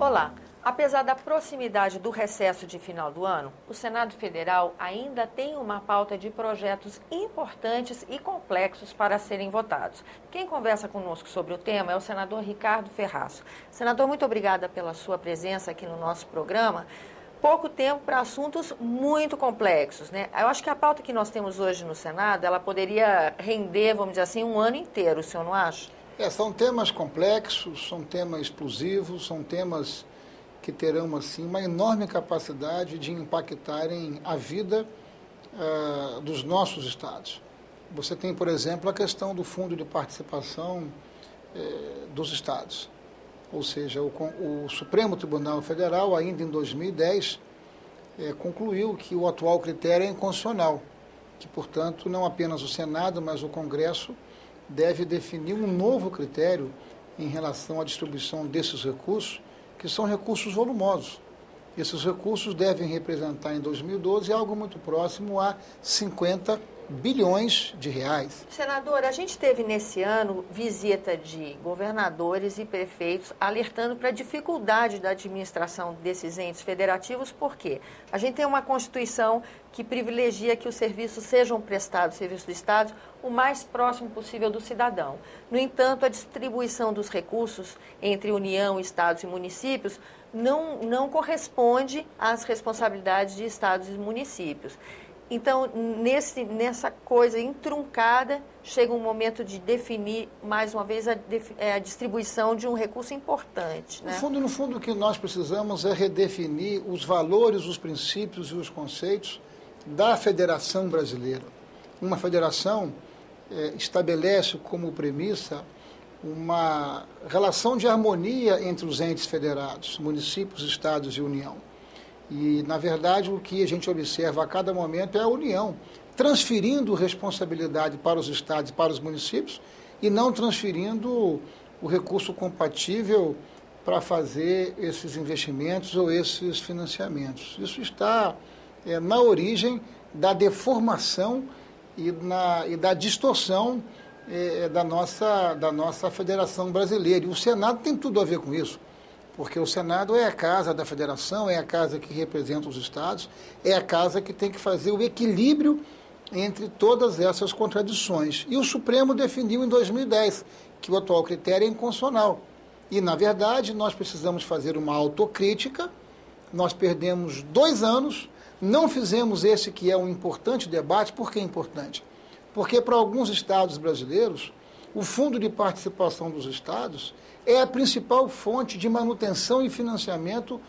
Olá, apesar da proximidade do recesso de final do ano, o Senado Federal ainda tem uma pauta de projetos importantes e complexos para serem votados. Quem conversa conosco sobre o tema é o senador Ricardo Ferraço. Senador, muito obrigada pela sua presença aqui no nosso programa. Pouco tempo para assuntos muito complexos, né? Eu acho que a pauta que nós temos hoje no Senado, ela poderia render, vamos dizer assim, um ano inteiro, o senhor não acha? São temas complexos, são temas explosivos, são temas que terão, assim, uma enorme capacidade de impactarem a vida dos nossos estados. Você tem, por exemplo, a questão do Fundo de Participação dos estados. Ou seja, o Supremo Tribunal Federal, ainda em 2010, concluiu que o atual critério é inconstitucional, que, portanto, não apenas o Senado, mas o Congresso deve definir um novo critério em relação à distribuição desses recursos, que são recursos volumosos. Esses recursos devem representar, em 2012, algo muito próximo a 50 bilhões de reais. Senador, a gente teve nesse ano visita de governadores e prefeitos alertando para a dificuldade da administração desses entes federativos, porque a gente tem uma Constituição que privilegia que os serviços sejam prestados, serviços do Estado, o mais próximo possível do cidadão. No entanto, a distribuição dos recursos entre União, Estados e municípios não corresponde às responsabilidades de estados e municípios. Então, nessa coisa entruncada, chega um momento de definir, mais uma vez, a distribuição de um recurso importante, né? No fundo, o que nós precisamos é redefinir os valores, os princípios e os conceitos da Federação Brasileira. Uma federação estabelece como premissa uma relação de harmonia entre os entes federados, municípios, estados e União. E, na verdade, o que a gente observa a cada momento é a União transferindo responsabilidade para os estados e para os municípios e não transferindo o recurso compatível para fazer esses investimentos ou esses financiamentos. Isso está na origem da deformação e da distorção da nossa Federação Brasileira. E o Senado tem tudo a ver com isso. Porque o Senado é a casa da federação, é a casa que representa os estados, é a casa que tem que fazer o equilíbrio entre todas essas contradições. E o Supremo definiu em 2010 que o atual critério é inconstitucional. E, na verdade, nós precisamos fazer uma autocrítica. Nós perdemos 2 anos, não fizemos esse que é um importante debate. Por que é importante? Porque para alguns estados brasileiros, o Fundo de Participação dos Estados é a principal fonte de manutenção e financiamento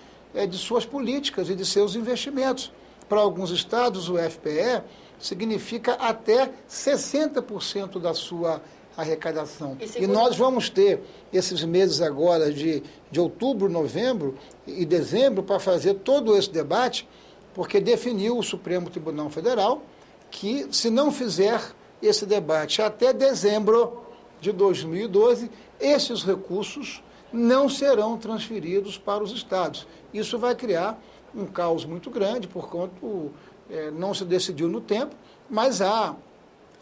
de suas políticas e de seus investimentos. Para alguns estados, o FPE significa até 60% da sua arrecadação. E nós vamos ter esses meses agora de outubro, novembro e dezembro para fazer todo esse debate, porque definiu o Supremo Tribunal Federal que, se não fizer esse debate até dezembro de 2012, esses recursos não serão transferidos para os estados. Isso vai criar um caos muito grande, porquanto não se decidiu no tempo, mas há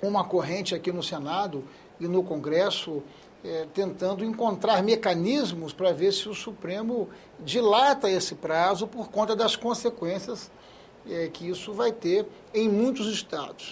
uma corrente aqui no Senado e no Congresso tentando encontrar mecanismos para ver se o Supremo dilata esse prazo por conta das consequências que isso vai ter em muitos estados.